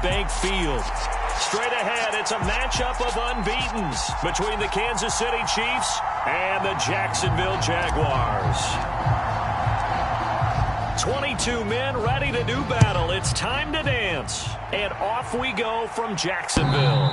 Bank Field. Straight ahead, it's a matchup of unbeatens between the Kansas City Chiefs and the Jacksonville Jaguars. 22 men ready to do battle. It's time to dance. And off we go from Jacksonville.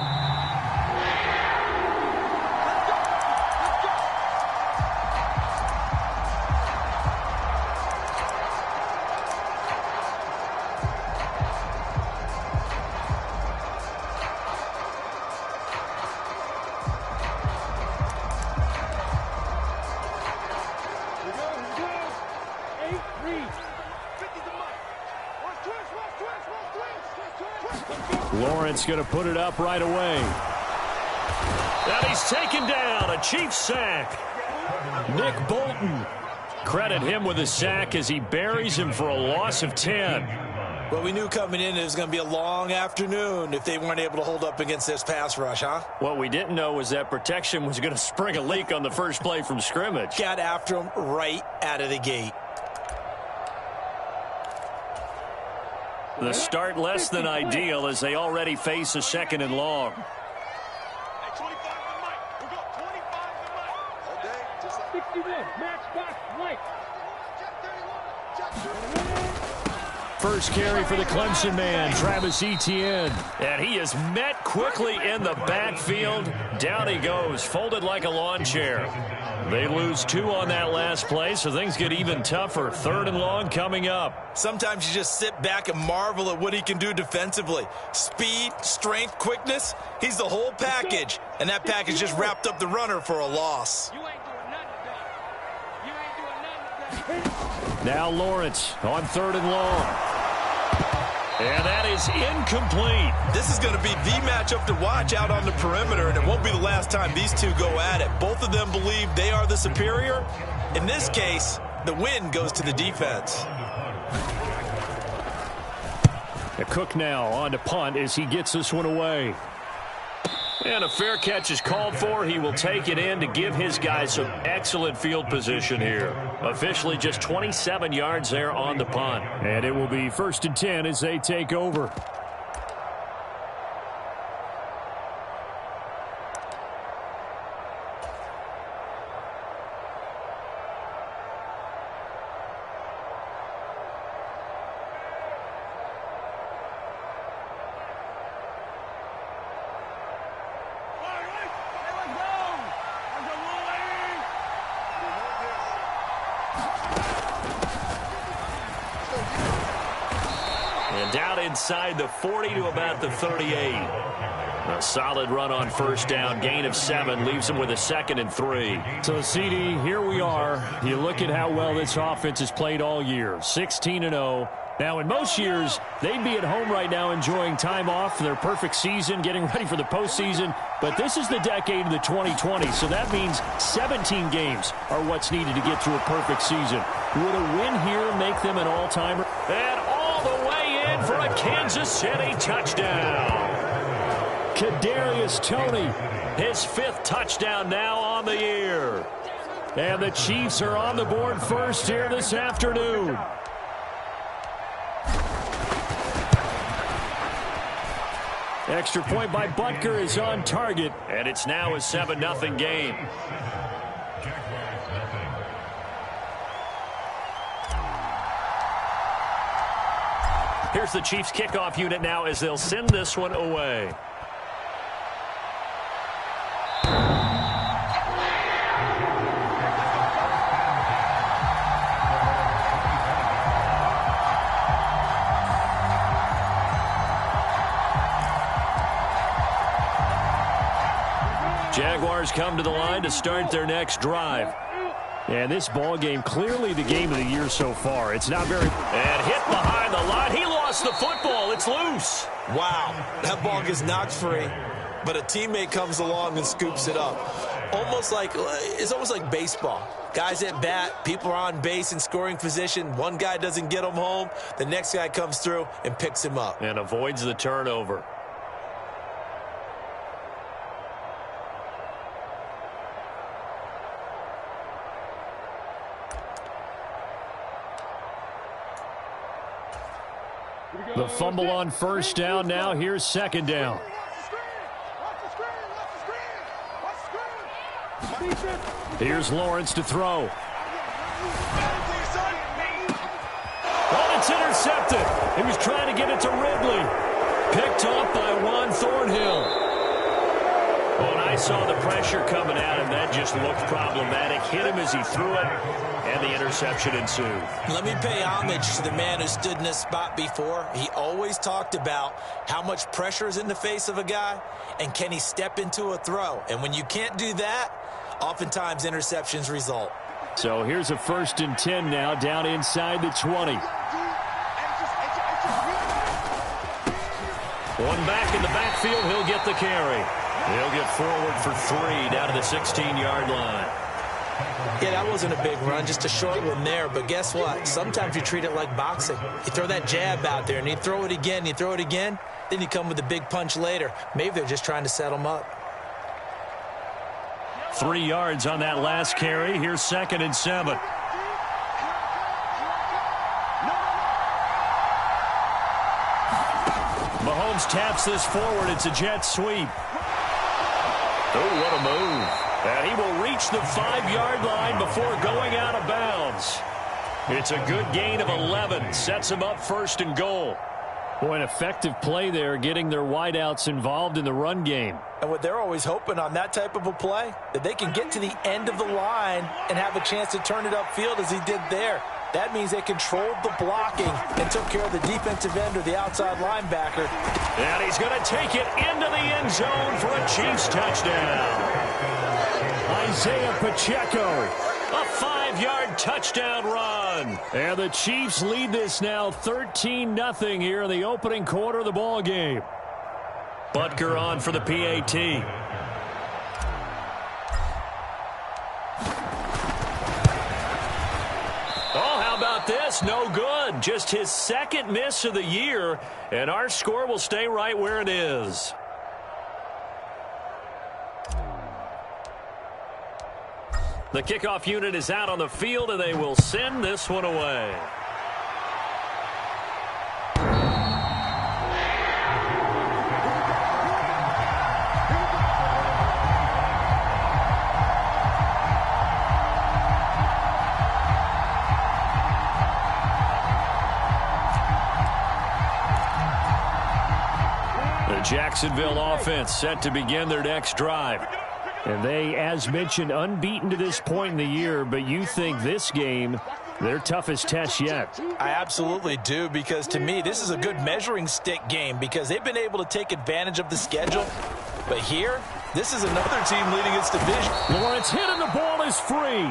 Lawrence going to put it up right away. And he's taken down. A Chiefs sack. Nick Bolton. Credit him with a sack as he buries him for a loss of 10. Well, we knew coming in it was going to be a long afternoon if they weren't able to hold up against this pass rush, huh? What we didn't know was that protection was going to spring a leak on the first play from scrimmage. Got after him right out of the gate. The start less than ideal as they already face a second and long. First carry for the Clemson man, Travis Etienne. And he is met quickly in the backfield. Down he goes, folded like a lawn chair. They lose 2 on that last play, so things get even tougher. 3rd and long coming up. Sometimes you just sit back and marvel at what he can do defensively. Speed, strength, quickness, he's the whole package. And that package just wrapped up the runner for a loss. Now Lawrence on 3rd and long. And that is incomplete. This is going to be the matchup to watch out on the perimeter, and it won't be the last time these two go at it. Both of them believe they are the superior. In this case, the win goes to the defense. Cook now on to punt as he gets this one away. And a fair catch is called for. He will take it in to give his guys some excellent field position here. Officially just 27 yards there on the punt. And it will be 1st and 10 as they take over. Down inside the 40 to about the 38. A solid run on 1st down. Gain of 7 leaves him with a 2nd and 3. So, CD, here we are. You look at how well this offense has played all year. 16-0. Now, in most years, they'd be at home right now enjoying time off, their perfect season, getting ready for the postseason. But this is the decade of the 2020s, so that means 17 games are what's needed to get through a perfect season. Would a win here make them an all-timer? And all the way in for a Kansas City touchdown. Kadarius Toney, his 5th touchdown now on the year. And the Chiefs are on the board first here this afternoon. Extra point by Butker is on target, and it's now a 7-0 game. Here's the Chiefs kickoff unit now as they'll send this one away. Jaguars come to the line to start their next drive. And this ball game, clearly the game of the year so far. It's not very... And hit behind the line. He lost the football. It's loose. Wow, that ball gets knocked free, but a teammate comes along and scoops it up. It's almost like baseball. Guys at bat, people are on base in scoring position. One guy doesn't get him home. The next guy comes through and picks him up. And avoids the turnover. The fumble on first down. Now here's second down. Here's Lawrence to throw. Oh, it's intercepted. He was trying to get it to Ridley. Picked off by Juan Thornhill. When I saw the pressure coming at him, that just looked problematic. Hit him as he threw it, and the interception ensued. Let me pay homage to the man who stood in this spot before. He always talked about how much pressure is in the face of a guy, and can he step into a throw. And when you can't do that, oftentimes interceptions result. So here's a 1st and 10 now, down inside the 20. One back in the backfield, he'll get the carry. He'll get forward for 3 down to the 16-yard line. Yeah, that wasn't a big run, just a short one there. But guess what? Sometimes you treat it like boxing. You throw that jab out there, and you throw it again, you throw it again, then you come with a big punch later. Maybe they're just trying to set them up. 3 yards on that last carry. Here's 2nd and 7. Mahomes taps this forward. It's a jet sweep. Oh, what a move. And he will reach the 5-yard line before going out of bounds. It's a good gain of 11. Sets him up 1st and goal. Boy, an effective play there, getting their wideouts involved in the run game. And what they're always hoping on that type of a play, that they can get to the end of the line and have a chance to turn it upfield as he did there. That means they controlled the blocking and took care of the defensive end or the outside linebacker. And he's going to take it into the end zone for a Chiefs touchdown. Isaiah Pacheco, a 5-yard touchdown run. And the Chiefs lead this now 13-0 here in the opening quarter of the ball game. Butker on for the PAT. Oh, how about this? No good. Just his 2nd miss of the year, and our score will stay right where it is. The kickoff unit is out on the field, and they will send this one away. The Jacksonville offense set to begin their next drive. And they, as mentioned, unbeaten to this point in the year, but you think this game, their toughest test yet? I absolutely do, because to me, this is a good measuring stick game because they've been able to take advantage of the schedule. But here, this is another team leading its division. Lawrence hit and the ball is free.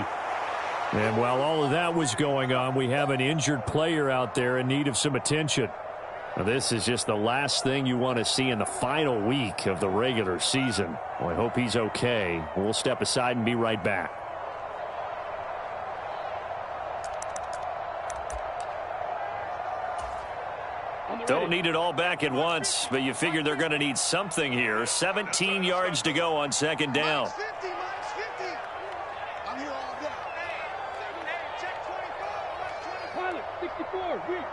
And while all of that was going on, we have an injured player out there in need of some attention. Now, this is just the last thing you want to see in the final week of the regular season. Well, I hope he's okay. We'll step aside and be right back. Don't need it all back at once, but you figure they're going to need something here. 17 yards to go on 2nd down. -50. I'm here all day. Check 25. 64.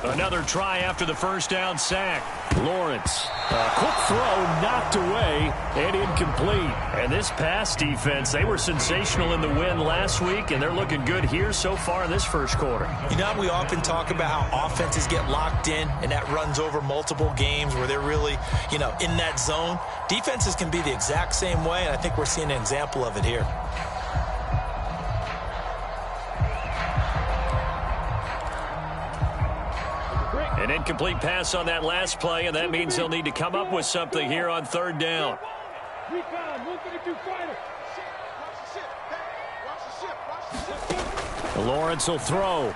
Another try after the 1st down sack. Lawrence, a quick throw knocked away and incomplete. And this pass defense, they were sensational in the win last week, and they're looking good here so far in this 1st quarter. You know, we often talk about how offenses get locked in, and that runs over multiple games where they're really, in that zone. Defenses can be the exact same way, and I think we're seeing an example of it here. An incomplete pass on that last play, and that means they'll need to come up with something here on 3rd down. Lawrence will throw.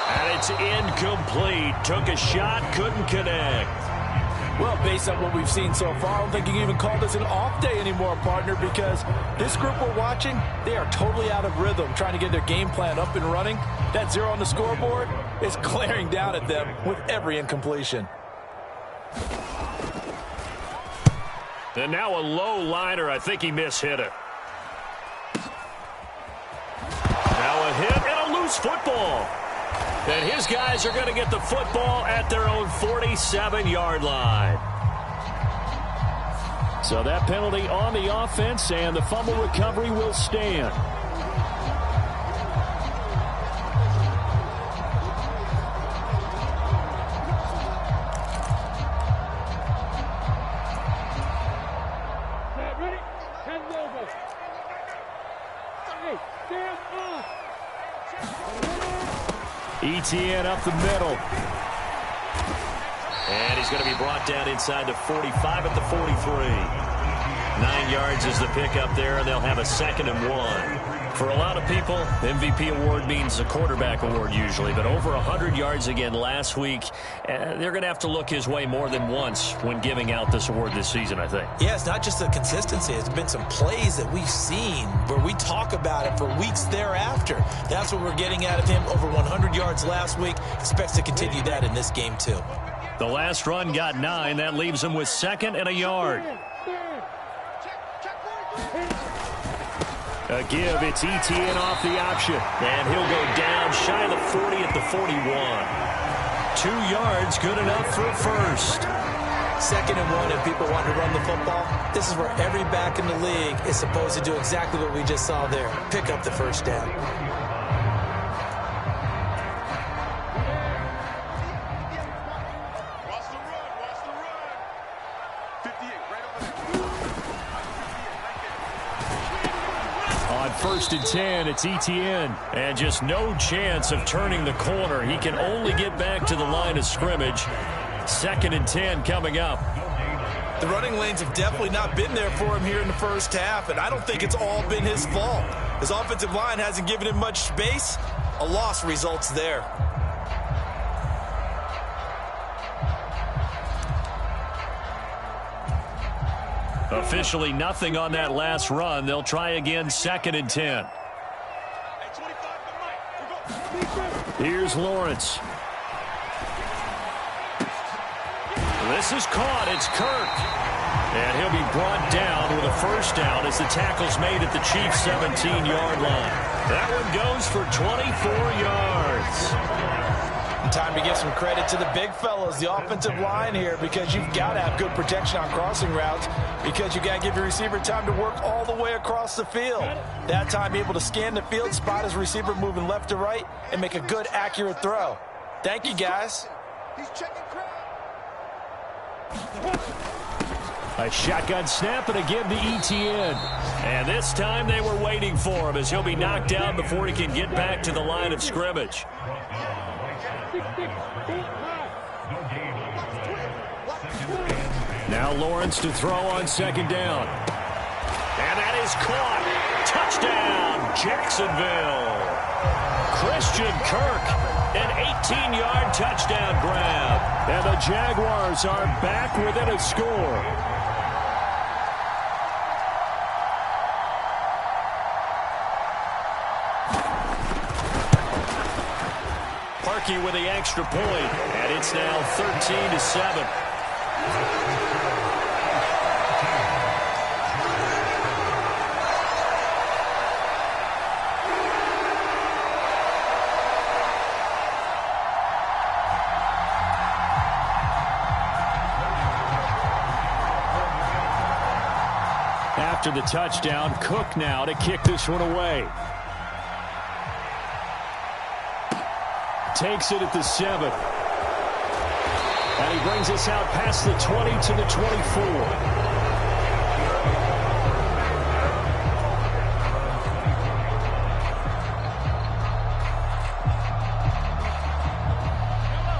And it's incomplete. Took a shot, couldn't connect. Well, based on what we've seen so far, I don't think you can even call this an off day anymore, partner, because this group we're watching, they are totally out of rhythm, trying to get their game plan up and running. That 0 on the scoreboard is glaring down at them with every incompletion. And now a low liner. I think he mishit it. Now a hit, loose football. And his guys are going to get the football at their own 47-yard line. So that penalty on the offense, and the fumble recovery will stand. Ready? Hands over. Hey, stand off. ETN up the middle. And he's going to be brought down inside the 45 at the 43. 9 yards is the pickup there, and they'll have a 2nd and 1. For a lot of people, MVP award means a quarterback award usually, but over 100 yards again last week, they're going to have to look his way more than once when giving out this award this season, I think. Yeah, it's not just the consistency. It's been some plays that we've seen where we talk about it for weeks thereafter. That's what we're getting out of him. Over 100 yards last week. Expects to continue that in this game, too. The last run got 9. That leaves him with 2nd and a yard. A give, it's ETN off the option. And he'll go down shy of the 40 at the 41. 2 yards, good enough for a first. 2nd and 1 if people want to run the football. This is where every back in the league is supposed to do exactly what we just saw there. Pick up the first down. First and 10, it's ETN. And just no chance of turning the corner. He can only get back to the line of scrimmage. 2nd and 10 coming up. The running lanes have definitely not been there for him here in the first half, and I don't think it's all been his fault. His offensive line hasn't given him much space. A loss results there. Officially nothing on that last run. They'll try again, 2nd and 10. Here's Lawrence. This is caught. It's Kirk. And he'll be brought down with a first down as the tackle's made at the Chiefs' 17-yard line. That one goes for 24 yards. Time to give some credit to the big fellas, the offensive line here, because you've got to have good protection on crossing routes, because you got to give your receiver time to work all the way across the field. That time able to scan the field, spot his receiver moving left to right, and make a good, accurate throw. Thank you, guys. He's checking crowd. A shotgun snap and a give to ETN. And this time they were waiting for him as he'll be knocked down before he can get back to the line of scrimmage. Now Lawrence to throw on 2nd down. And that is caught. Touchdown, Jacksonville. Christian Kirk, an 18-yard touchdown grab. And the Jaguars are back within a score. Parkey with the extra point, and it's now 13-7. After the touchdown, Cook now to kick this one away. Takes it at the 7. And he brings us out past the 20 to the 24.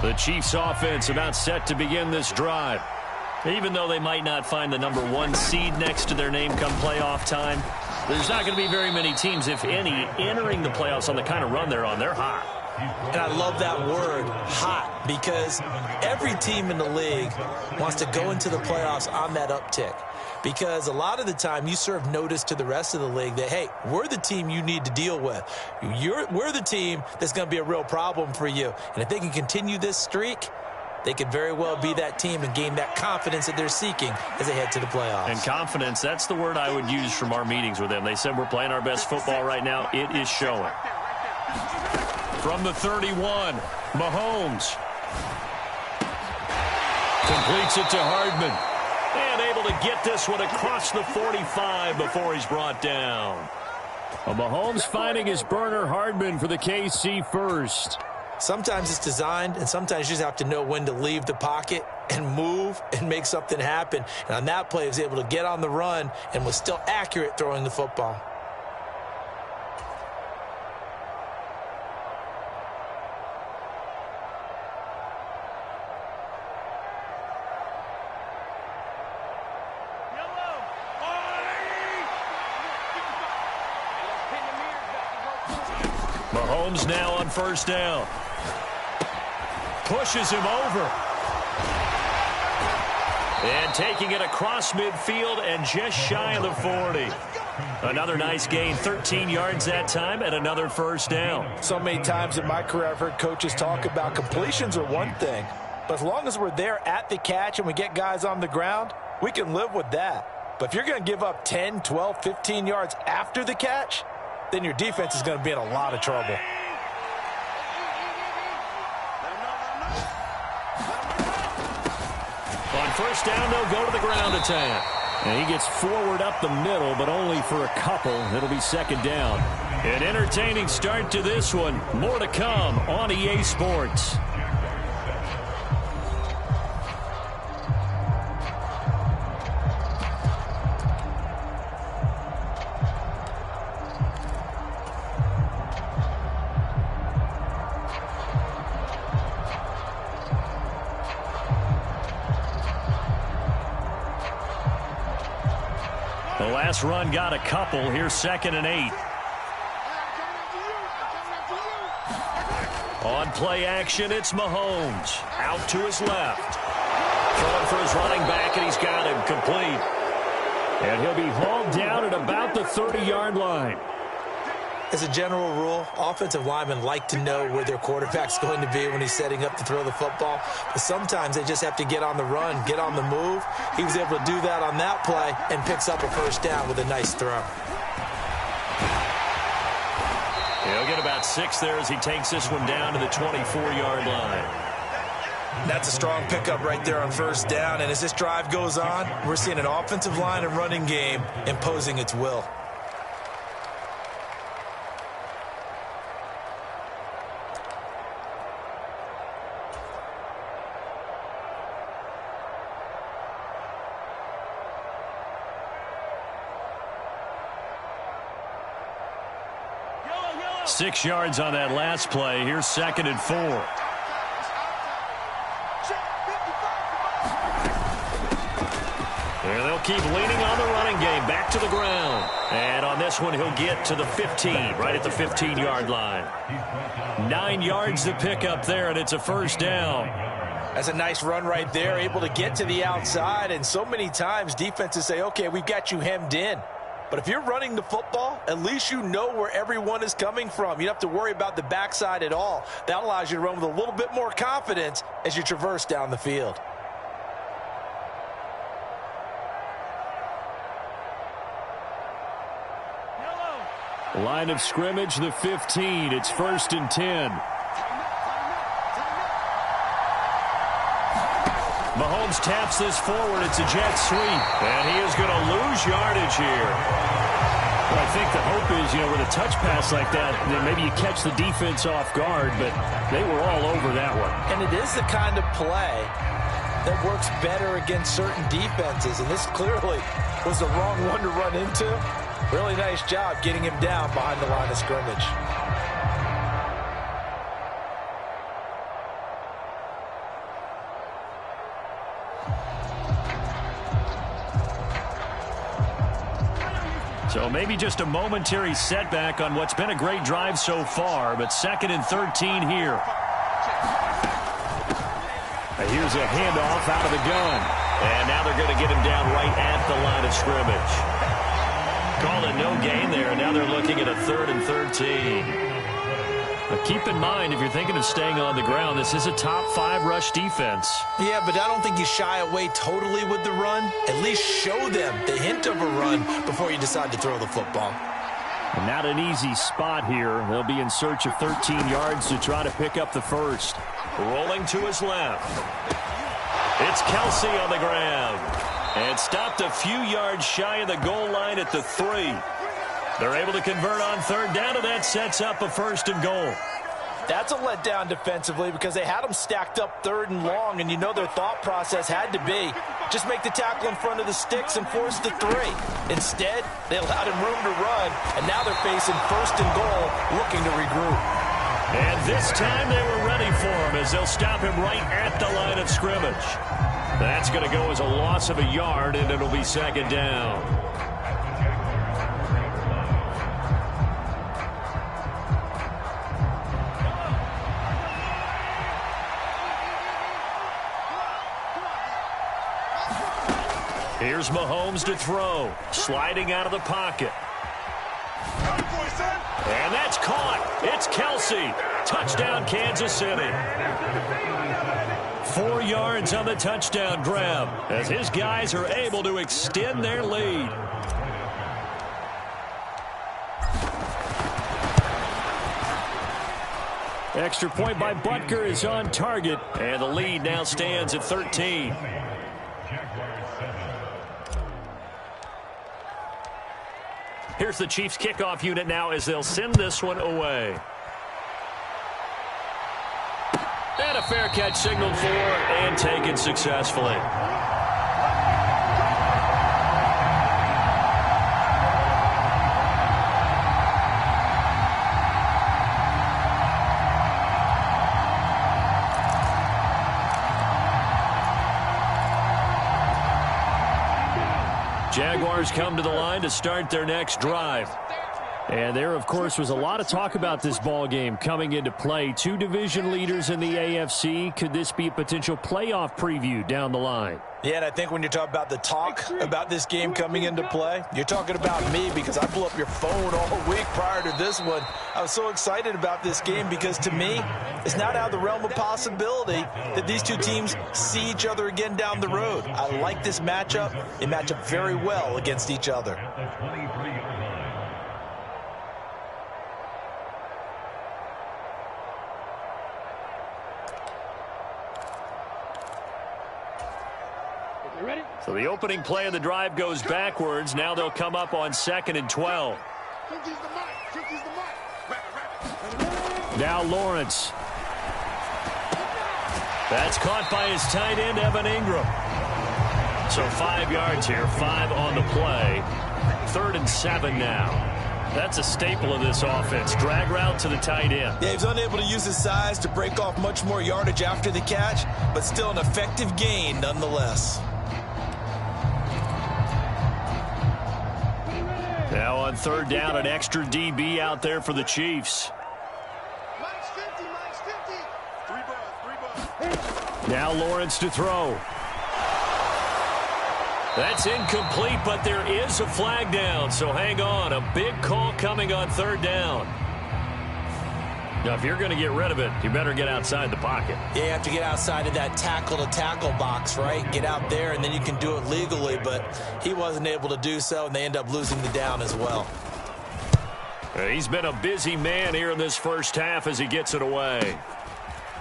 The Chiefs offense about set to begin this drive. Even though they might not find the number 1 seed next to their name come playoff time, there's not going to be very many teams, if any, entering the playoffs on the kind of run they're on. They're hot. And I love that word, hot, because every team in the league wants to go into the playoffs on that uptick. Because a lot of the time you serve notice to the rest of the league that, hey, we're the team you need to deal with. We're the team that's going to be a real problem for you. And if they can continue this streak, they could very well be that team and gain that confidence that they're seeking as they head to the playoffs. And confidence, that's the word I would use from our meetings with them. They said we're playing our best football right now. It is showing. From the 31, Mahomes. Completes it to Hardman. And able to get this one across the 45 before he's brought down. Mahomes finding his burner, Hardman, for the KC first. Sometimes it's designed, and sometimes you just have to know when to leave the pocket and move and make something happen. And on that play, he was able to get on the run and was still accurate throwing the football. Mahomes now on first down. Pushes him over. And taking it across midfield and just shy of the 40. Another nice gain, 13 yards that time, and another first down. So many times in my career I've heard coaches talk about completions are one thing, but as long as we're there at the catch and we get guys on the ground, we can live with that. But if you're going to give up 10, 12, 15 yards after the catch, then your defense is going to be in a lot of trouble. On first down, they'll go to the ground attack. And he gets forward up the middle, but only for a couple. It'll be second down. An entertaining start to this one. More to come on EA Sports. The last run got a couple. Here's 2nd and 8. On play action, it's Mahomes. Out to his left. Throwing for his running back, and he's got him complete. And he'll be hauled down at about the 30-yard line. As a general rule, offensive linemen like to know where their quarterback's going to be when he's setting up to throw the football. But sometimes they just have to get on the run, get on the move. He was able to do that on that play and picks up a first down with a nice throw. He'll get about 6 there as he takes this one down to the 24-yard line. That's a strong pickup right there on first down. And as this drive goes on, we're seeing an offensive line and running game imposing its will. Yellow. 6 yards on that last play. Here's 2nd and 4. And they'll keep leaning on the running game. Back to the ground. And on this one, he'll get to the 15, right at the 15-yard line. 9 yards to pick up there, and it's a first down. That's a nice run right there, able to get to the outside. And so many times defenses say, okay, we've got you hemmed in. But if you're running the football, at least you know where everyone is coming from. You don't have to worry about the backside at all. That allows you to run with a little bit more confidence as you traverse down the field. Line of scrimmage, the 15. It's 1st and 10. Mahomes taps this forward. It's a jet sweep. And he is going to lose yardage here. Well, I think the hope is, with a touch pass like that, then maybe you catch the defense off guard, but they were all over that one. And it is the kind of play that works better against certain defenses. And this clearly was the wrong one to run into. Really nice job getting him down behind the line of scrimmage. So maybe just a momentary setback on what's been a great drive so far, but 2nd and 13 here. And here's a handoff out of the gun. And now they're going to get him down right at the line of scrimmage. Call it no gain there, and now they're looking at a 3rd and 13. But keep in mind, if you're thinking of staying on the ground, this is a top 5 rush defense. Yeah, but I don't think you shy away totally with the run. At least show them the hint of a run before you decide to throw the football. And not an easy spot here. They'll be in search of 13 yards to try to pick up the first. Rolling to his left. It's Kelsey on the grab. And stopped a few yards shy of the goal line at the 3. They're able to convert on third down, and that sets up a 1st and goal. That's a letdown defensively because they had them stacked up 3rd and long, and you know their thought process had to be just make the tackle in front of the sticks and force the 3. Instead, they allowed him room to run, and now they're facing 1st and goal, looking to regroup. And this time they were ready for him as they'll stop him right at the line of scrimmage. That's going to go as a loss of a yard, and it'll be 2nd down. Here's Mahomes to throw, sliding out of the pocket. And that's caught. It's Kelsey. Touchdown, Kansas City. 4 yards on the touchdown grab as his guys are able to extend their lead. Extra point by Butker is on target, and the lead now stands at 13. Here's the Chiefs kickoff unit now as they'll send this one away. And a fair catch signaled for and taken successfully. Jaguars come to the line to start their next drive. And there, of course, was a lot of talk about this ball game coming into play. 2 division leaders in the AFC. Could this be a potential playoff preview down the line? Yeah, and I think when you're talking about the talk about this game coming into play, you're talking about me because I blew up your phone all week prior to this one. I was so excited about this game because, to me, it's not out of the realm of possibility that these two teams see each other again down the road. I like this matchup. They match up very well against each other. So the opening play of the drive goes backwards. Now they'll come up on 2nd and 12. Now Lawrence. That's caught by his tight end, Evan Ingram. So 5 yards here, 5 on the play. 3rd and 7 now. That's a staple of this offense. Drag route to the tight end. Yeah, he's unable to use his size to break off much more yardage after the catch, but still an effective gain nonetheless. Now on 3rd down, an extra DB out there for the Chiefs. Now Lawrence to throw. That's incomplete, but there is a flag down, so hang on. A big call coming on 3rd down. Now, if you're going to get rid of it, you better get outside the pocket. Yeah, you have to get outside of that tackle-to-tackle box, right? Get out there, and then you can do it legally, but he wasn't able to do so, and they end up losing the down as well. He's been a busy man here in this first half as he gets it away.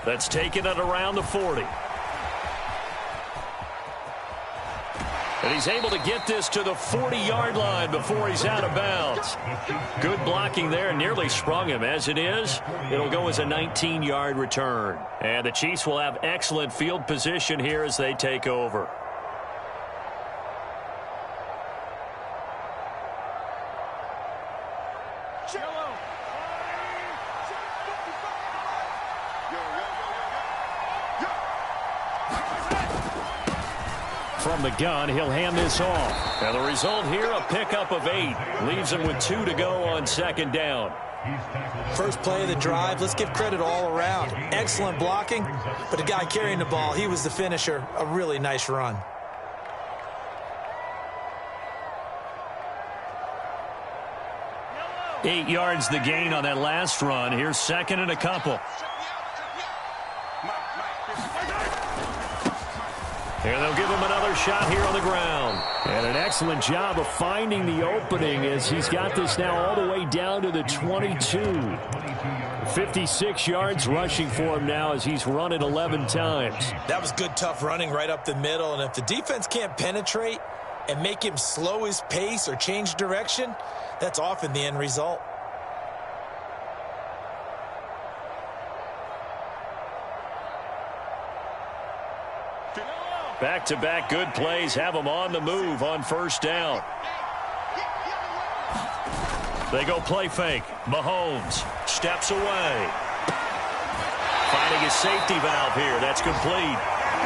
That's taken it around the 40. And he's able to get this to the 40-yard line before he's out of bounds. Good blocking there, nearly sprung him. As it is, it'll go as a 19-yard return. And the Chiefs will have excellent field position here as they take over. From the gun, he'll hand this off. And the result here, a pickup of 8. Leaves him with 2 to go on 2nd down. First play of the drive, let's give credit all around. Excellent blocking, but the guy carrying the ball, he was the finisher. A really nice run. Yellow. 8 yards the gain on that last run. Here's 2nd and a couple. And they'll give him another shot here on the ground. And an excellent job of finding the opening as he's got this now all the way down to the 22. 56 yards rushing for him now as he's run it 11 times. That was good, tough running right up the middle. And if the defense can't penetrate and make him slow his pace or change direction, that's often the end result. Back-to-back good plays have them on the move on first down. They go play fake. Mahomes steps away. Finding his safety valve here. That's complete.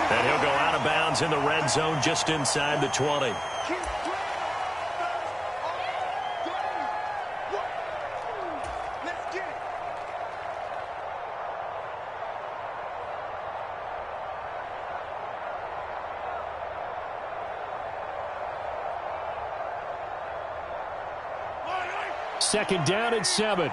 And he'll go out of bounds in the red zone just inside the 20. Second down and 7.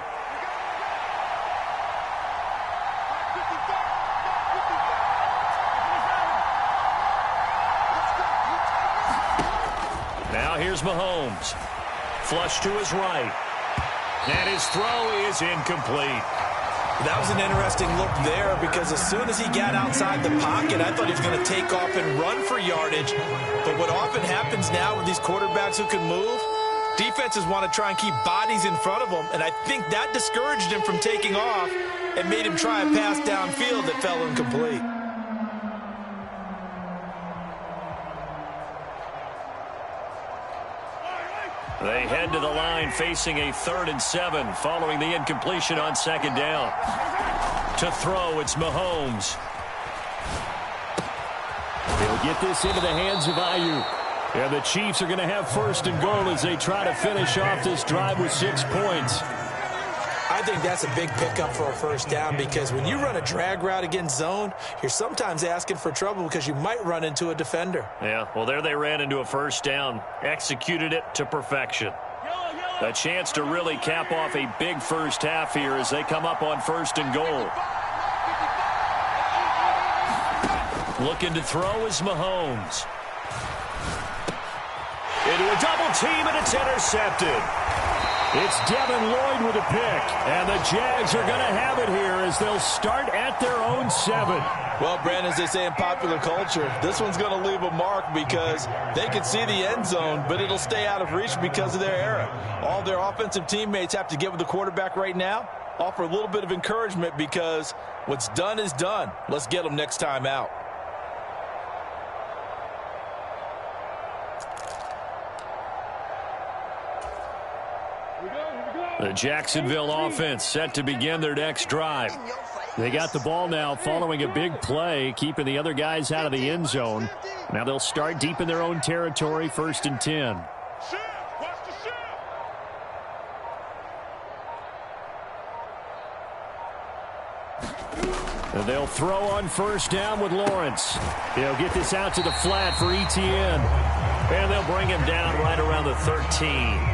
Now here's Mahomes. Flush to his right. And his throw is incomplete. That was an interesting look there because as soon as he got outside the pocket, I thought he was going to take off and run for yardage. But what often happens now with these quarterbacks who can move, defenses want to try and keep bodies in front of them, and I think that discouraged him from taking off and made him try a pass downfield that fell incomplete. They head to the line facing a 3rd and 7 following the incompletion on second down. To throw, it's Mahomes. He'll get this into the hands of Ayuk. And the Chiefs are going to have 1st and goal as they try to finish off this drive with 6 points. I think that's a big pickup for a first down because when you run a drag route against zone, you're sometimes asking for trouble because you might run into a defender. Yeah, well, there they ran into a first down. Executed it to perfection. A chance to really cap off a big first half here as they come up on 1st and goal. Looking to throw is Mahomes. Into a double team, and it's intercepted. It's Devin Lloyd with a pick. And the Jags are going to have it here as they'll start at their own 7. Well, Brandon, as they say in popular culture, this one's going to leave a mark because they can see the end zone, but it'll stay out of reach because of their error. All their offensive teammates have to get with the quarterback right now, offer a little bit of encouragement because what's done is done. Let's get them next time out. The Jacksonville offense set to begin their next drive. They got the ball now following a big play, keeping the other guys out of the end zone. Now they'll start deep in their own territory, 1st and 10. And they'll throw on 1st down with Lawrence. He'll get this out to the flat for Etienne. And they'll bring him down right around the 13.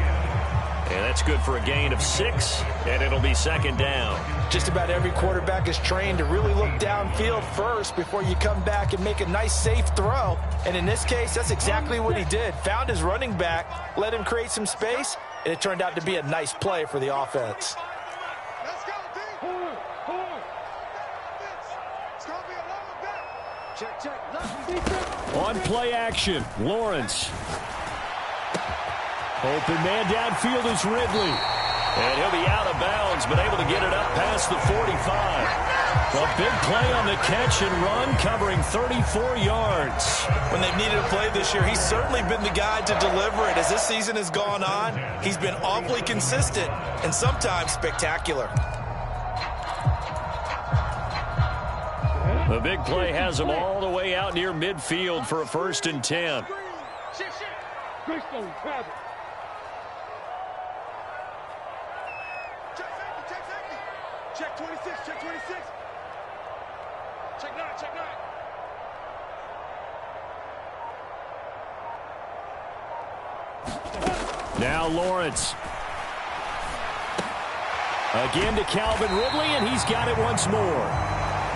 And that's good for a gain of 6, and it'll be 2nd down. Just about every quarterback is trained to really look downfield first before you come back and make a nice, safe throw. And in this case, that's exactly what he did. Found his running back, let him create some space, and it turned out to be a nice play for the offense. Let's go, D. It's going to be a long back. Check. On play action, Lawrence. Open man downfield is Ridley. And he'll be out of bounds, but able to get it up past the 45. A big play on the catch and run, covering 34 yards. When they've needed a play this year, he's certainly been the guy to deliver it. As this season has gone on, he's been awfully consistent and sometimes spectacular. The big play has him all the way out near midfield for a 1st and 10. Greystone, grab it. Check 26, check 26. Check 9, check 9. Now Lawrence. Again to Calvin Ridley, and he's got it once more.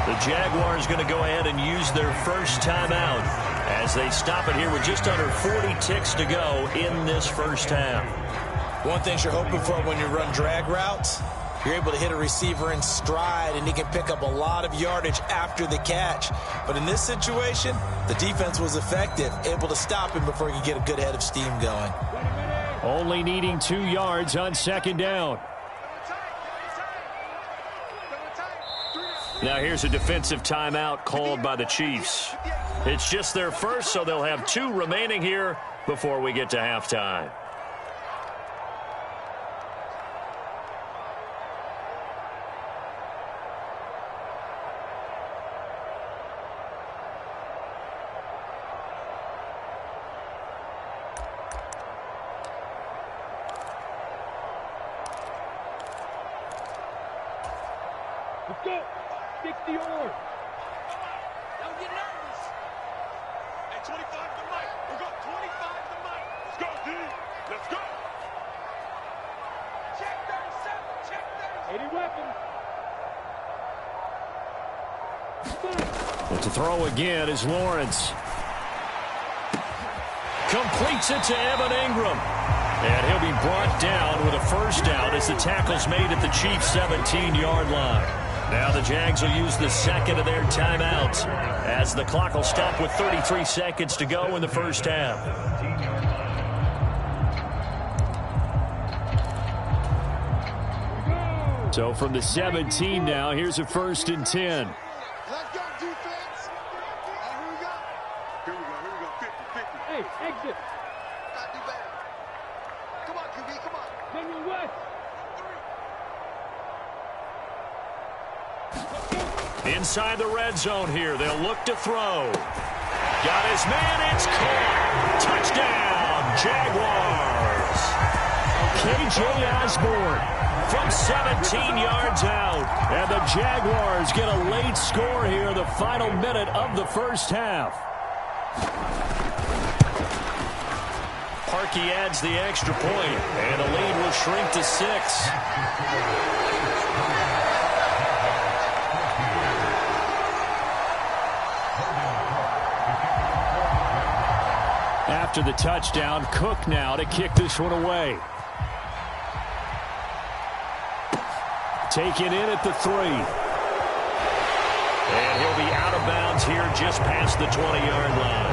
The Jaguars going to go ahead and use their first timeout. as they stop it here with just under 40 ticks to go in this first half. One thing you're hoping for when you run drag routes, you're able to hit a receiver in stride, and he can pick up a lot of yardage after the catch. But in this situation, the defense was effective, able to stop him before he could get a good head of steam going. Only needing 2 yards on second down. Now here's a defensive timeout called by the Chiefs. It's just their first, so they'll have 2 remaining here before we get to halftime. Let's go. 60 yards. Don't get nervous. At 25 to Mike. We'll go 25 to Mike. Let's go, D. Let's go. Check 37. Check 37. 80 weapons. But to throw again is Lawrence. Completes it to Evan Ingram. And he'll be brought down with a first down as the tackle's made at the Chiefs' 17-yard line. Now the Jags will use the second of their timeouts as the clock will stop with 33 seconds to go in the first half. So from the 17 now, here's a 1st and 10. Let's go, defense. Here we go. Here we go. 50, 50. Hey, exit. Gotta do better. Come on, QB, come on. Manuel West. Inside the red zone here, they'll look to throw. Got his man, it's caught. Touchdown, Jaguars. K.J. Osborne From 17 yards out. And the Jaguars get a late score here, the final minute of the first half. Parkey adds the extra point, and the lead will shrink to 6. After the touchdown, Cook now to kick this one away. Taken in at the 3. And he'll be out of bounds here just past the 20-yard line.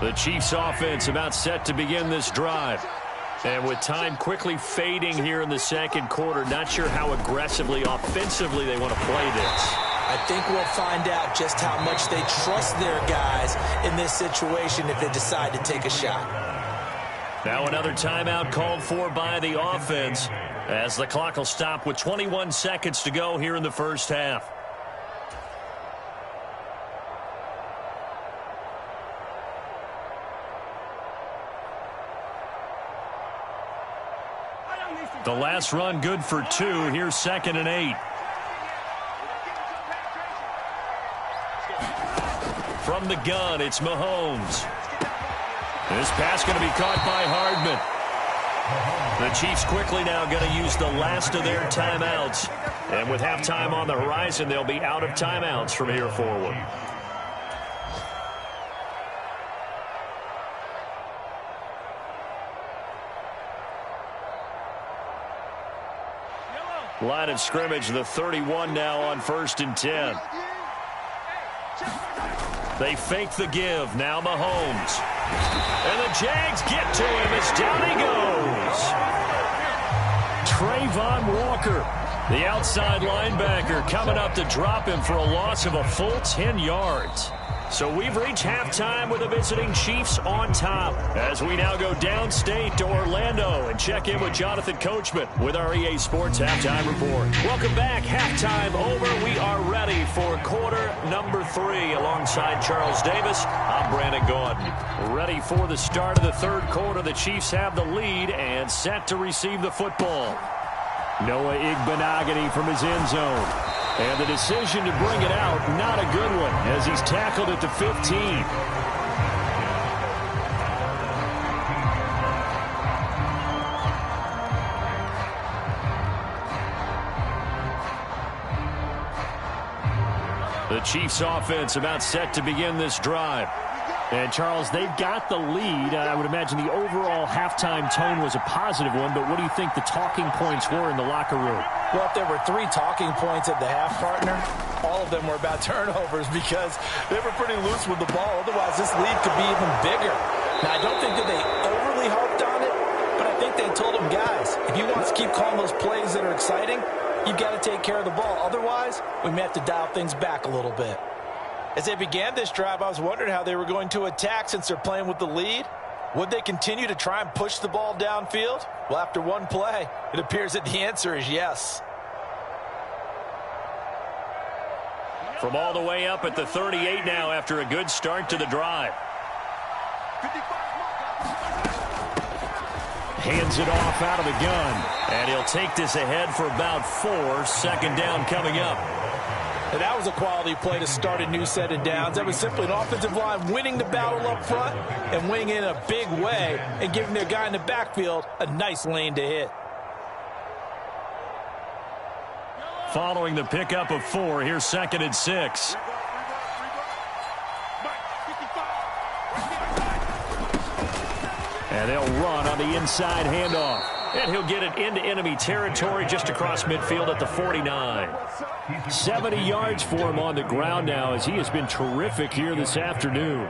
The Chiefs offense about set to begin this drive. And with time quickly fading here in the second quarter, not sure how aggressively, offensively they want to play this. I think we'll find out just how much they trust their guys in this situation if they decide to take a shot. Now another timeout called for by the offense as the clock will stop with 21 seconds to go here in the first half. The last run good for 2. Here's 2nd and 8. From the gun, it's Mahomes. This pass going to be caught by Hardman. The Chiefs quickly now going to use the last of their timeouts. And with halftime on the horizon, they'll be out of timeouts from here forward. Line of scrimmage, the 31 now on 1st and 10. They fake the give. Now Mahomes. And the Jags get to him as down he goes. Trayvon Walker, the outside linebacker, coming up to drop him for a loss of a full 10 yards. So we've reached halftime with the visiting Chiefs on top as we now go downstate to Orlando and check in with Jonathan Coachman with our EA Sports Halftime Report. Welcome back. Halftime over. We are ready for quarter number 3 alongside Charles Davis. I'm Brandon Gaudin. Ready for the start of the third quarter. The Chiefs have the lead and set to receive the football. Noah Igbenogany from his end zone. And the decision to bring it out, not a good one, as he's tackled at the 15. The Chiefs offense about set to begin this drive. And, Charles, they've got the lead. I would imagine the overall halftime tone was a positive one, but what do you think the talking points were in the locker room? Well, if there were 3 talking points at the half, partner, all of them were about turnovers because they were pretty loose with the ball. Otherwise, this lead could be even bigger. Now, I don't think that they overly harped on it, but I think they told them, guys, if you want to keep calling those plays that are exciting, you've got to take care of the ball. Otherwise, we may have to dial things back a little bit. As they began this drive, I was wondering how they were going to attack since they're playing with the lead. Would they continue to try and push the ball downfield? Well, after one play, it appears that the answer is yes. From all the way up at the 38 now after a good start to the drive. Hands it off out of the gun. And he'll take this ahead for about 4. Second down coming up. And that was a quality play to start a new set of downs. That was simply an offensive line winning the battle up front and winning in a big way and giving their guy in the backfield a nice lane to hit. Following the pickup of 4, here's 2nd and 6. And they'll run on the inside handoff. And he'll get it into enemy territory just across midfield at the 49. 70 yards for him on the ground now as he has been terrific here this afternoon.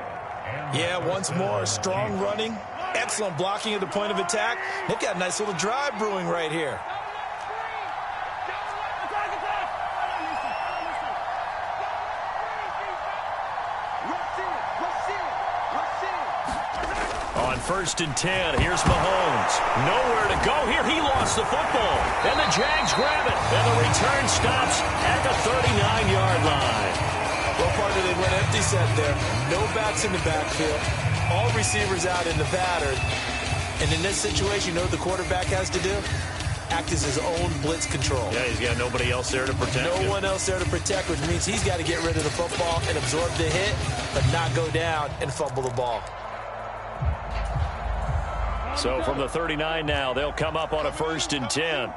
Yeah, once more, strong running, excellent blocking at the point of attack. They've got a nice little drive brewing right here. On 1st and 10, here's Mahomes. Nowhere to go here. He lost the football. And the Jags grab it. And the return stops at the 39-yard line. Well, partner, they went empty set there. No backs in the backfield. All receivers out in the pattern. And in this situation, you know what the quarterback has to do? Act as his own blitz control. Yeah, he's got nobody else there to protect him. No one else there to protect, which means he's got to get rid of the football and absorb the hit, but not go down and fumble the ball. So from the 39 now, they'll come up on a 1st and 10.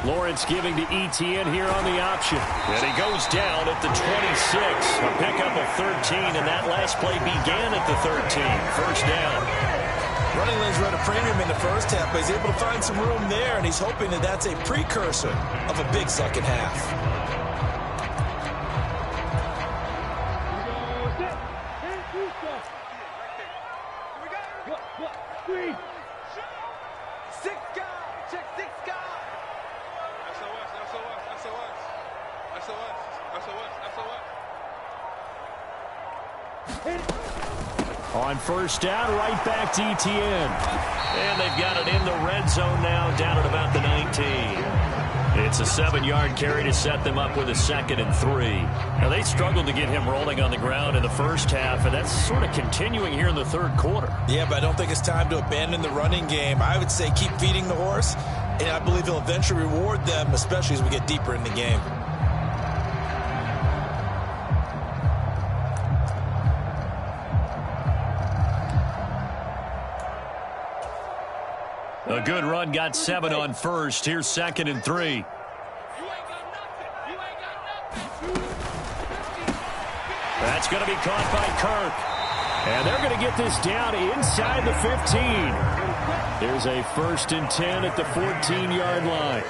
Lawrence giving to Etienne here on the option. And he goes down at the 26. A pickup of 13, and that last play began at the 13. First down. Running lanes run a premium in the first half, but he's able to find some room there, and he's hoping that that's a precursor of a big second half. On first down, right back to Etienne. And they've got it in the red zone now, down at about the 19. It's a 7-yard carry to set them up with a 2nd and 3. Now, they struggled to get him rolling on the ground in the first half, and that's sort of continuing here in the third quarter. Yeah, but I don't think it's time to abandon the running game. I would say keep feeding the horse, and I believe he'll eventually reward them, especially as we get deeper in the game. A good run, got 7 on first. Here's 2nd and 3. That's going to be caught by Kirk. And they're going to get this down inside the 15. There's a 1st and 10 at the 14-yard line.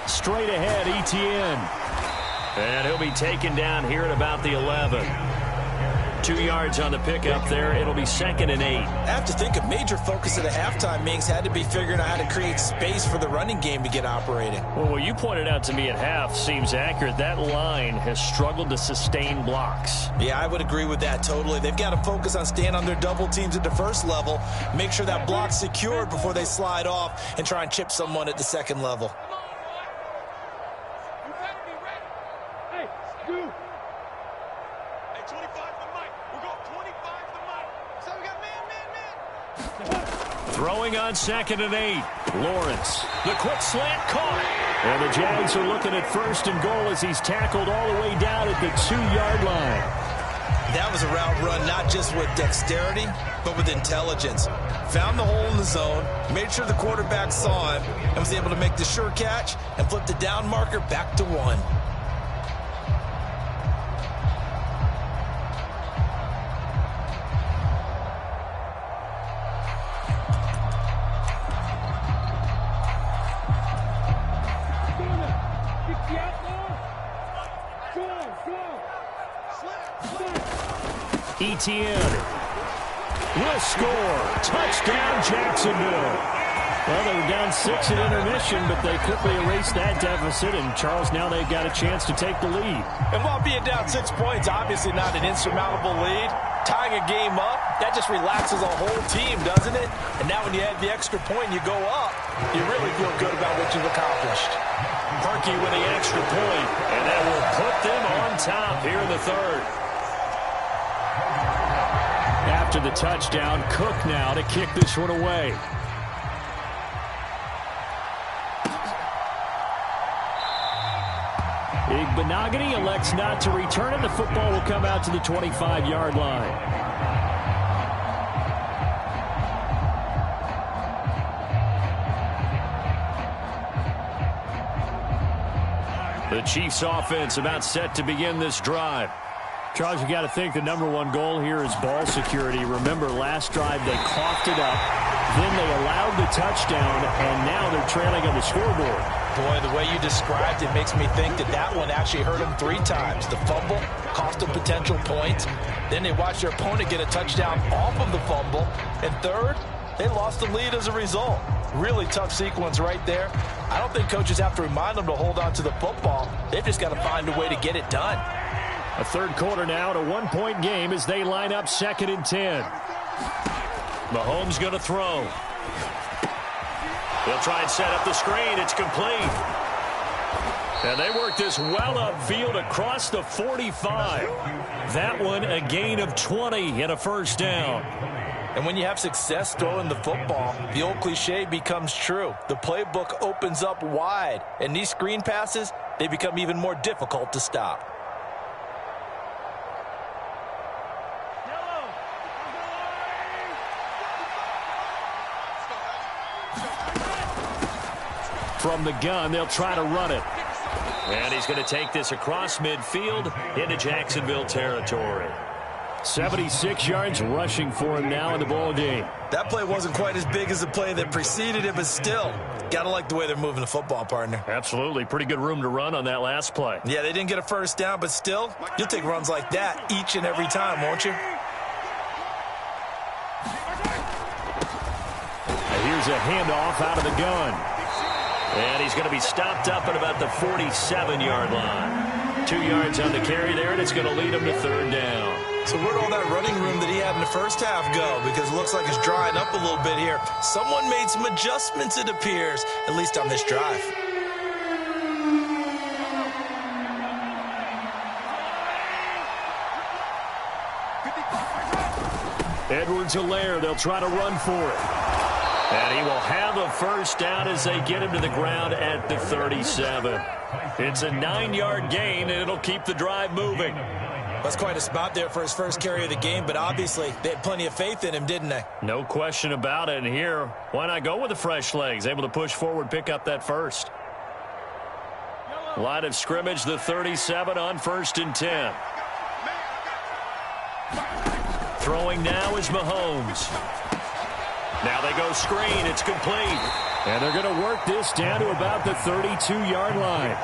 Straight ahead, Etienne. And he'll be taken down here at about the 11. 2 yards on the pickup there. It'll be 2nd and 8. I have to think a major focus at a halftime, Mings, had to be figuring out how to create space for the running game to get operating. Well, what you pointed out to me at half seems accurate. That line has struggled to sustain blocks. Yeah, I would agree with that totally. They've got to focus on staying on their double teams at the first level, make sure that block's secured before they slide off and try and chip someone at the second level. Throwing on 2nd and 8. Lawrence. The quick slant caught. And the Jags are looking at 1st and goal as he's tackled all the way down at the 2-yard line. That was a route run not just with dexterity, but with intelligence. Found the hole in the zone, made sure the quarterback saw him, and was able to make the sure catch and flip the down marker back to 1. Etienne will score. Touchdown, Jacksonville. Well, they were down 6 at intermission, but they quickly erased that deficit, and Charles, now they've got a chance to take the lead. And while being down 6 points, obviously not an insurmountable lead, tying a game up, that just relaxes a whole team, doesn't it? And now when you add the extra point, you go up, you really feel good about what you've accomplished. Harkey with the extra point, and that will put them on top here in the 3rd. After the touchdown, Cook now to kick this one away. Igbenogany elects not to return it. The football will come out to the 25-yard line. The Chiefs offense about set to begin this drive. Charles, you got to think the #1 goal here is ball security. Remember, last drive they coughed it up, then they allowed the touchdown, and now they're trailing on the scoreboard. Boy, the way you described it makes me think that one actually hurt them 3 times. The fumble cost them potential points. Then they watched their opponent get a touchdown off of the fumble. And third, they lost the lead as a result. Really tough sequence right there. I don't think coaches have to remind them to hold on to the football. They've just got to find a way to get it done. A 3rd quarter now at a 1-point game as they line up 2nd and 10. Mahomes going to throw. They'll try and set up the screen. It's complete. And they work this well upfield across the 45. That one a gain of 20 and a 1st down. And when you have success throwing the football, the old cliche becomes true. The playbook opens up wide. And these screen passes, they become even more difficult to stop. From the gun, they'll try to run it. And he's going to take this across midfield into Jacksonville territory. 76 yards rushing for him now in the ball game. That play wasn't quite as big as the play that preceded it, but still, got to like the way they're moving the football, partner. Absolutely. Pretty good room to run on that last play. Yeah, they didn't get a 1st down, but still, you'll take runs like that each and every time, won't you? Here's a handoff out of the gun. And he's going to be stopped up at about the 47-yard line. 2 yards on the carry there, and it's going to lead him to 3rd down. So where'd all that running room that he had in the first half go? Because it looks like it's drying up a little bit here. Someone made some adjustments, it appears, at least on this drive. Edwards-Helaire, they'll try to run for it. And he will have a 1st down as they get him to the ground at the 37. It's a 9-yard gain, and it'll keep the drive moving. That's quite a spot there for his first carry of the game, but obviously they had plenty of faith in him, didn't they? No question about it. And here, why not go with the fresh legs? Able to push forward, pick up that 1st. Line of scrimmage, the 37 on 1st and 10. Throwing now is Mahomes. Now they go screen. It's complete. And they're going to work this down to about the 32-yard line.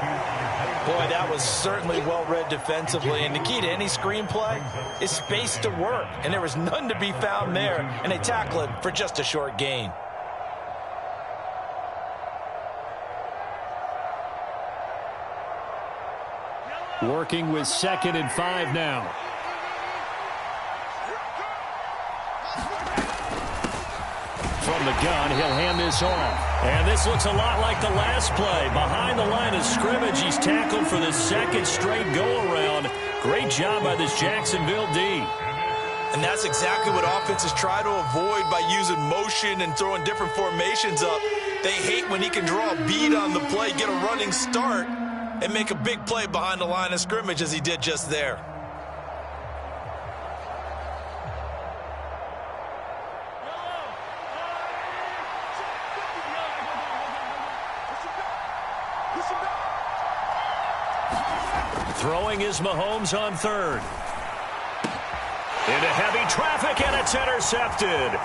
Boy, that was certainly well-read defensively. And the key to any screenplay is space to work. And there was none to be found there. And they tackle it for just a short gain. Working with 2nd and 5 now. From the gun, he'll hand this off. And this looks a lot like the last play. Behind the line of scrimmage, he's tackled for the 2nd straight go-around. Great job by this Jacksonville D. And that's exactly what offenses try to avoid by using motion and throwing different formations up. They hate when he can draw a bead on the play, get a running start, and make a big play behind the line of scrimmage as he did just there. Throwing is Mahomes on 3rd. Into heavy traffic, and it's intercepted.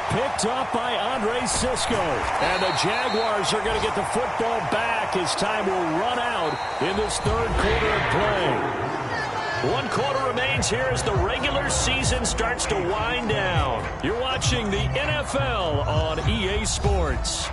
Picked up by Andre Sisco. And the Jaguars are going to get the football back as time will run out in this 3rd quarter of play. 1 quarter remains here as the regular season starts to wind down. You're watching the NFL on EA Sports.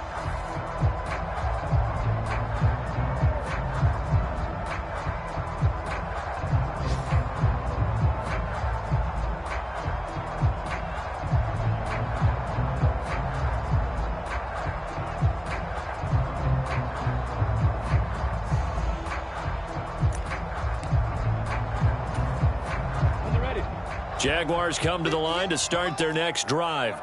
Jaguars come to the line to start their next drive.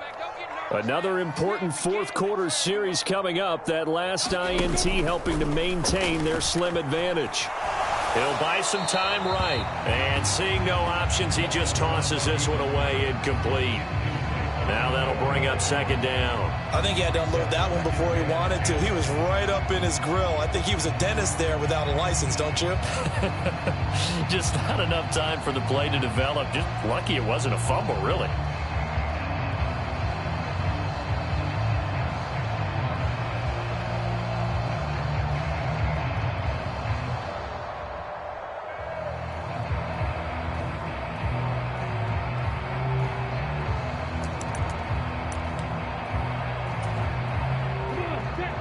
Another important 4th quarter series coming up. That last INT helping to maintain their slim advantage. He'll buy some time right. And seeing no options, he just tosses this one away incomplete. Now that'll bring up 2nd down. I think he had to unload that one before he wanted to. He was right up in his grill. I think he was a dentist there without a license, don't you? Just not enough time for the play to develop. Just lucky it wasn't a fumble, really.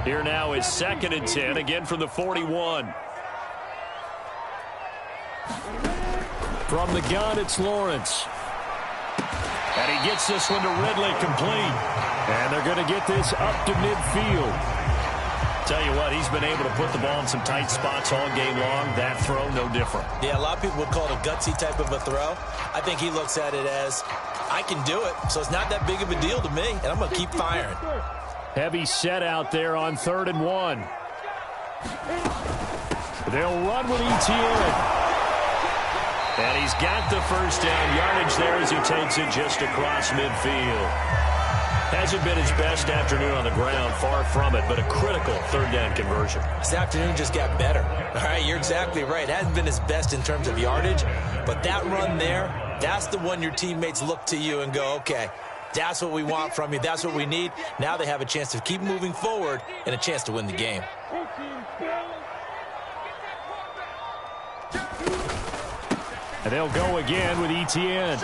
Here now is 2nd and 10, again from the 41. From the gun, it's Lawrence. And he gets this one to Ridley, complete. And they're going to get this up to midfield. Tell you what, he's been able to put the ball in some tight spots all game long. That throw, no different. Yeah, a lot of people would call it a gutsy type of a throw. I think he looks at it as, I can do it, so it's not that big of a deal to me, and I'm going to keep firing. Heavy set out there on 3rd and 1. They'll run with ETN. And he's got the first down yardage there as he takes it just across midfield. Hasn't been his best afternoon on the ground, far from it, but a critical 3rd down conversion. This afternoon just got better. All right, you're exactly right. Hasn't been his best in terms of yardage, but that run there, that's the one your teammates look to you and go, okay, that's what we want from you. That's what we need. Now they have a chance to keep moving forward and a chance to win the game. And they'll go again with ETN.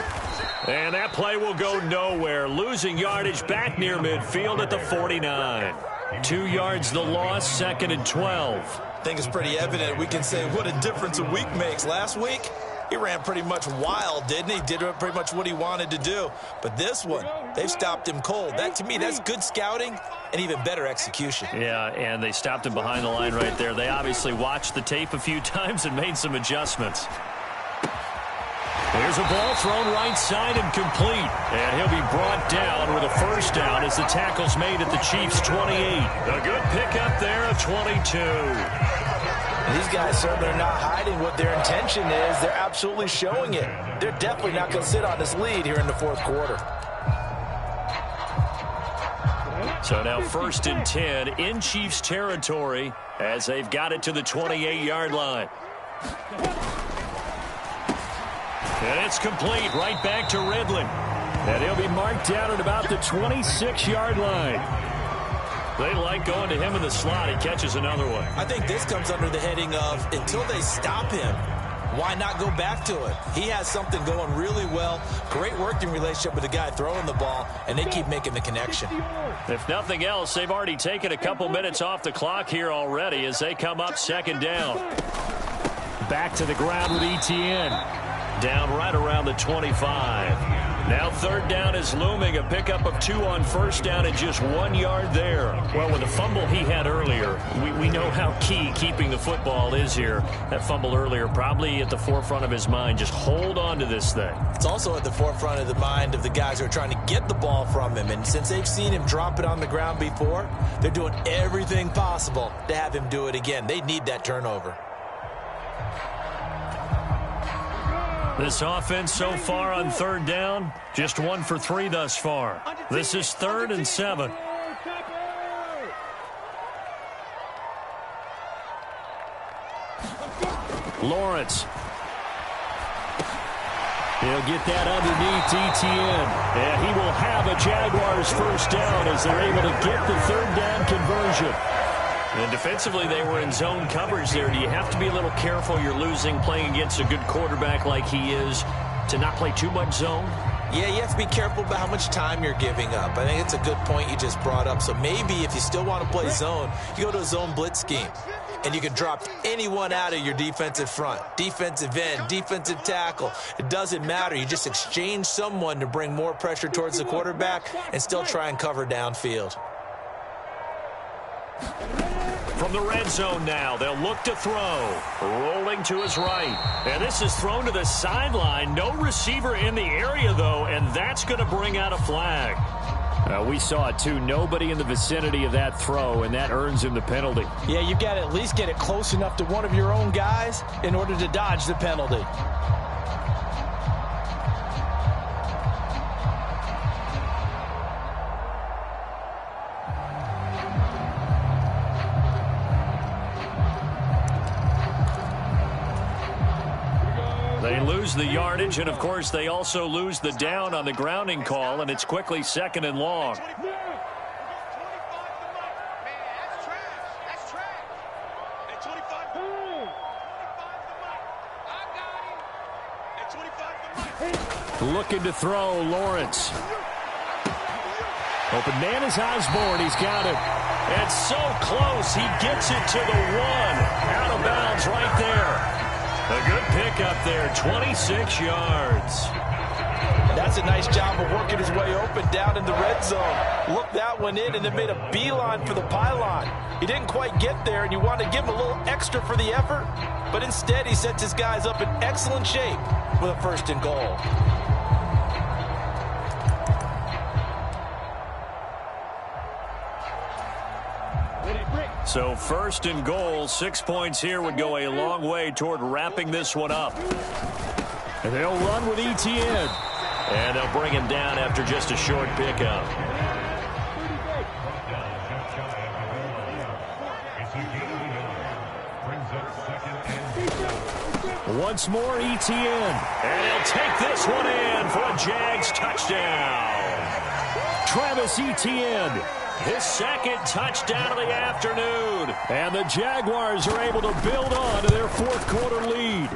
And that play will go nowhere. Losing yardage back near midfield at the 49. 2 yards the loss, 2nd and 12. I think it's pretty evident. We can say what a difference a week makes. Last week, he ran pretty much wild, didn't he? Did pretty much what he wanted to do. But this one, they've stopped him cold. That, to me, that's good scouting and even better execution. Yeah, and they stopped him behind the line right there. They obviously watched the tape a few times and made some adjustments. There's a ball thrown right side and complete. And he'll be brought down with a first down as the tackle's made at the Chiefs' 28. A good pickup there of 22. These guys certainly are not hiding what their intention is. They're absolutely showing it. They're definitely not going to sit on this lead here in the 4th quarter. So now 1st and 10 in Chiefs territory as they've got it to the 28-yard line. And it's complete right back to Ridley. And he'll be marked down at about the 26-yard line. They like going to him in the slot. He catches another one. I think this comes under the heading of until they stop him, why not go back to it? He has something going really well. Great working relationship with the guy throwing the ball, and they keep making the connection. If nothing else, they've already taken a couple minutes off the clock here already as they come up second down. Back to the ground with Etienne. Down right around the 25. Now third down is looming. A pickup of 2 on first down and just 1 yard there. Well, with the fumble he had earlier, we know how key keeping the football is here. That fumble earlier probably at the forefront of his mind. Just hold on to this thing. It's also at the forefront of the mind of the guys who are trying to get the ball from him. And since they've seen him drop it on the ground before, they're doing everything possible to have him do it again. They need that turnover. This offense so far on third down, just 1 for 3 thus far. This is 3rd and 7. Lawrence. He'll get that underneath Etienne. And he will have a Jaguars first down as they're able to get the third down conversion. And defensively, they were in zone coverage there. Do you have to be a little careful? You're losing, playing against a good quarterback like he is, to not play too much zone? Yeah, you have to be careful about how much time you're giving up. I think it's a good point you just brought up. So maybe if you still want to play zone, you go to a zone blitz scheme. And you can drop anyone out of your defensive front. Defensive end, defensive tackle. It doesn't matter. You just exchange someone to bring more pressure towards the quarterback and still try and cover downfield. From the red zone now, they'll look to throw. Rolling to his right. And this is thrown to the sideline. No receiver in the area, though, and that's going to bring out a flag. We saw it, too. Nobody in the vicinity of that throw, and that earns him the penalty. Yeah, you've got to at least get it close enough to one of your own guys in order to dodge the penalty. They lose the yardage, and, of course, they also lose the down on the grounding call, and it's quickly 2nd and long. Looking to throw, Lawrence. Open man is Osborne. He's got it. And so close. He gets it to the 1. Out of bounds right there. A good pickup there, 26 yards. That's a nice job of working his way open down in the red zone. Looked that one in and then made a beeline for the pylon. He didn't quite get there, and you want to give him a little extra for the effort, but instead he sets his guys up in excellent shape with a 1st and goal. So 1st and goal, 6 points here would go a long way toward wrapping this one up. And they'll run with Etienne. And they'll bring him down after just a short pickup. Once more, Etienne. And he'll take this one in for a Jags touchdown. Travis Etienne. His 2nd touchdown of the afternoon. And the Jaguars are able to build on to their 4th quarter lead.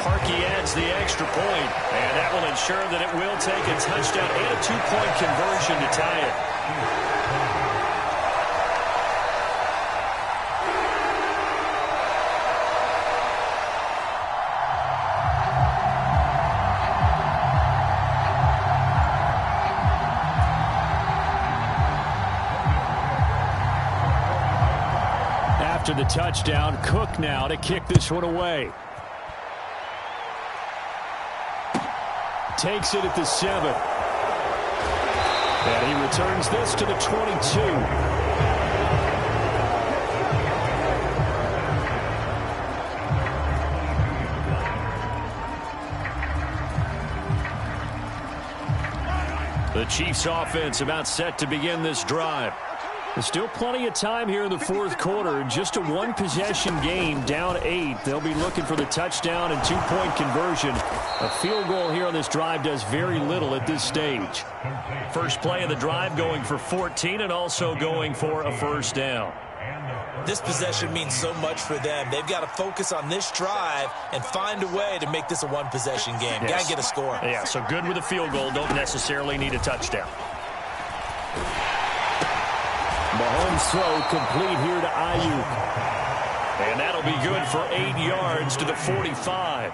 Parkey adds the extra point, and that will ensure that it will take a touchdown and a 2-point conversion to tie it. After the touchdown, Cook now to kick this one away. Takes it at the 7. And he returns this to the 22. The Chiefs offense about set to begin this drive. There's still plenty of time here in the fourth quarter. Just a one-possession game, down 8. They'll be looking for the touchdown and two-point conversion. A field goal here on this drive does very little at this stage. First play of the drive going for 14 and also going for a first down. This possession means so much for them. They've got to focus on this drive and find a way to make this a one-possession game. Got to get a score. Yeah, so good with a field goal. Don't necessarily need a touchdown. Mahomes' throw complete here to Ayuk. And that'll be good for 8 yards to the 45.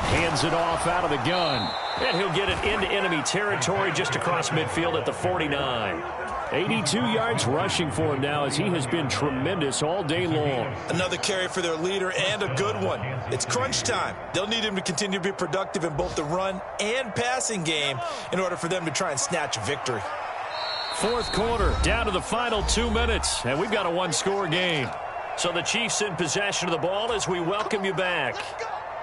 Hands it off out of the gun. And he'll get it into enemy territory just across midfield at the 49. 82 yards rushing for him now as he has been tremendous all day long. Another carry for their leader and a good one. It's crunch time. They'll need him to continue to be productive in both the run and passing game in order for them to try and snatch a victory. Fourth quarter, down to the final 2 minutes, and we've got a one-score game. So the Chiefs in possession of the ball as we welcome you back.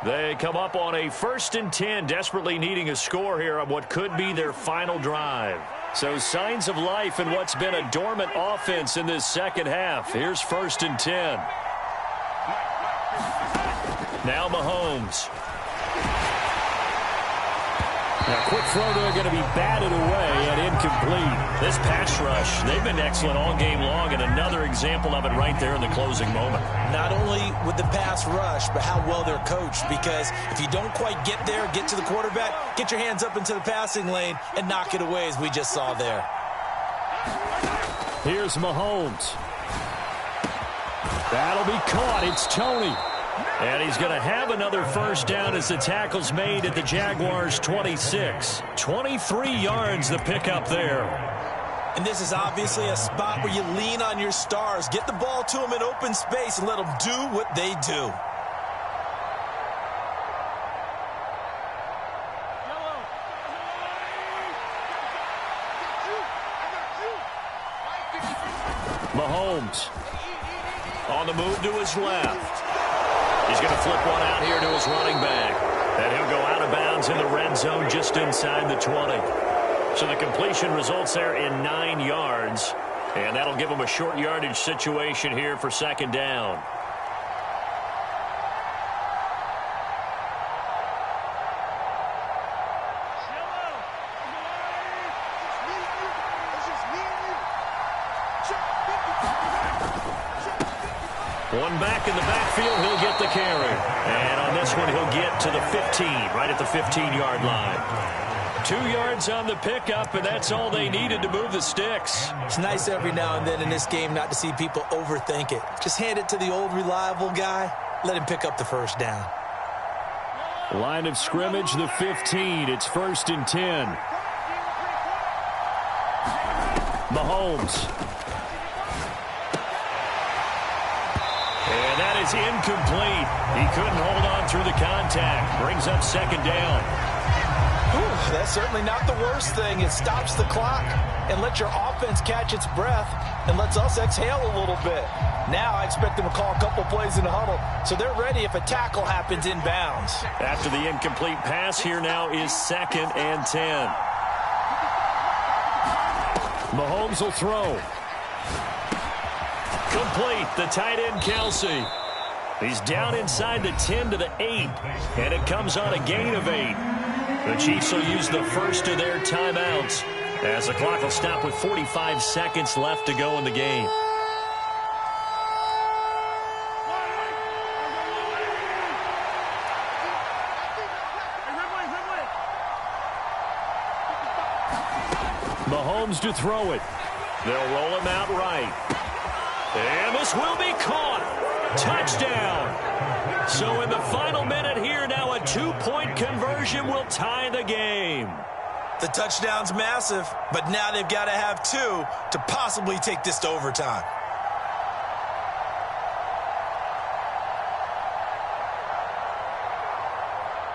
They come up on a 1st and 10, desperately needing a score here on what could be their final drive. So signs of life in what's been a dormant offense in this second half. Here's 1st and 10. Now Mahomes. Now, quick throw there, going to be batted away and incomplete. This pass rush, they've been excellent all game long, and another example of it right there in the closing moment. Not only with the pass rush, but how well they're coached, because if you don't quite get there, get to the quarterback, get your hands up into the passing lane and knock it away as we just saw there. Here's Mahomes. That'll be caught. It's Tony. And he's going to have another first down as the tackle's made at the Jaguars' 26. 23 yards the pickup there. And this is obviously a spot where you lean on your stars. Get the ball to them in open space and let them do what they do. Mahomes on the move to his left. He's going to flip one out here to his running back. And he'll go out of bounds in the red zone just inside the 20. So the completion results there in 9 yards. And that'll give him a short yardage situation here for 2nd down. One back in the backfield, he'll get the carry. And on this one, he'll get to the 15, right at the 15-yard line. 2 yards on the pickup, and that's all they needed to move the sticks. It's nice every now and then in this game not to see people overthink it. Just hand it to the old reliable guy. Let him pick up the first down. Line of scrimmage, the 15. It's 1st and 10. Mahomes. And that is incomplete. He couldn't hold on through the contact. Brings up 2nd down. Ooh, that's certainly not the worst thing. It stops the clock and lets your offense catch its breath and lets us exhale a little bit. Now I expect them to call a couple plays in the huddle, so they're ready if a tackle happens inbounds. After the incomplete pass, here now is 2nd and 10. Mahomes will throw. Complete, the tight end, Kelsey. He's down inside the 10 to the 8, and it comes on a gain of 8. The Chiefs will use the first of their timeouts as the clock will stop with 45 seconds left to go in the game. Mahomes to throw it. They'll roll him out right. And this will be caught. Touchdown. So in the final minute here, now a 2-point conversion will tie the game. The touchdown's massive, but now they've got to have 2 to possibly take this to overtime.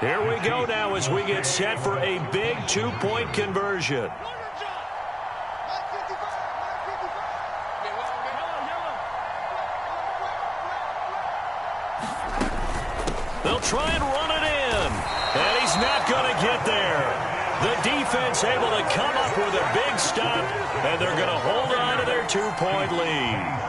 Here we go now as we get set for a big 2-point conversion. They'll try and run it in. And he's not going to get there. defense able to come up with a big stop, and they're going to hold on to their 2-point lead.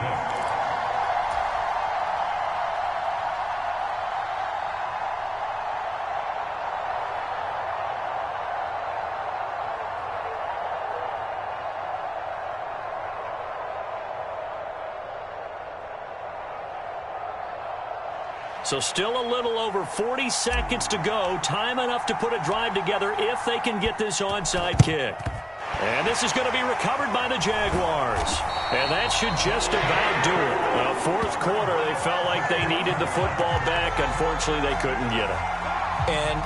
So still a little over 40 seconds to go. Time enough to put a drive together if they can get this onside kick. And this is going to be recovered by the Jaguars. And that should just about do it. Fourth quarter, they felt like they needed the football back. Unfortunately, they couldn't get it. And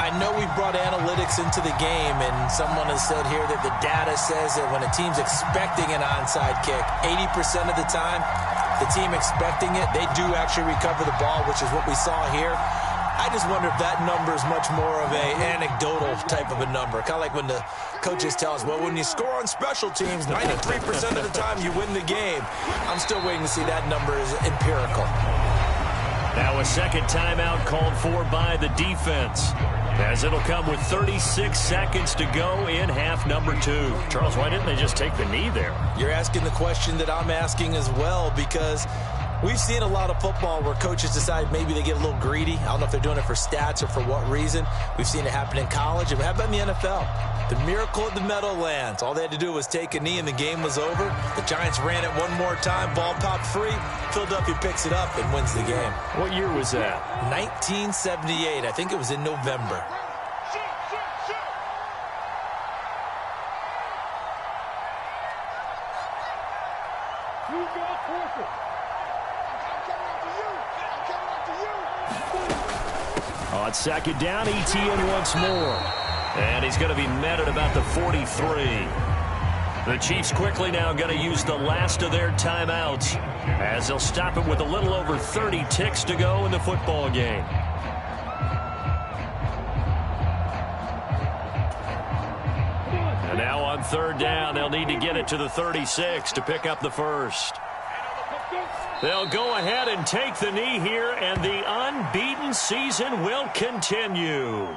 I know we brought analytics into the game, and someone has said here that the data says that when a team's expecting an onside kick, 80% of the time, the team expecting it, they do actually recover the ball, which is what we saw here. I just wonder if that number is much more of an anecdotal type of a number. Kind of like when the coaches tell us, well, when you score on special teams, 93% of the time you win the game. I'm still waiting to see that number is empirical. Now a second timeout called for by the defense, as it'll come with 36 seconds to go in half number 2. Charles, why didn't they just take the knee there? You're asking the question that I'm asking as well, because we've seen a lot of football where coaches decide maybe they get a little greedy. I don't know if they're doing it for stats or for what reason. We've seen it happen in college, and it happened in the NFL. The miracle at the Meadowlands. All they had to do was take a knee, and the game was over. The Giants ran it one more time. Ball popped free. Philadelphia picks it up and wins the game. What year was that? 1978. I think it was in November. On second down, ETN once more. And he's going to be met at about the 43. The Chiefs quickly now going to use the last of their timeouts, as they'll stop it with a little over 30 ticks to go in the football game. And now on third down, they'll need to get it to the 36 to pick up the first. They'll go ahead and take the knee here, and the unbeaten season will continue.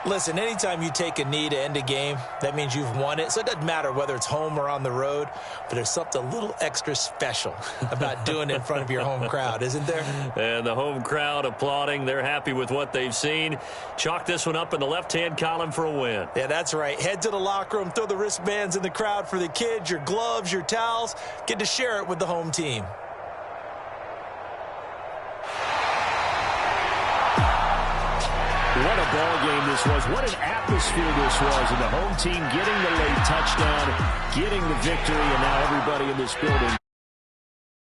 Listen, anytime you take a knee to end a game, that means you've won it. So it doesn't matter whether it's home or on the road, but there's something a little extra special about doing it in front of your home crowd, isn't there? And the home crowd applauding. They're happy with what they've seen. Chalk this one up in the left-hand column for a win. Yeah, that's right. Head to the locker room, throw the wristbands in the crowd for the kids, your gloves, your towels. Get to share it with the home team. What a ball game this was. What an atmosphere this was. And the home team getting the late touchdown, getting the victory, and now everybody in this building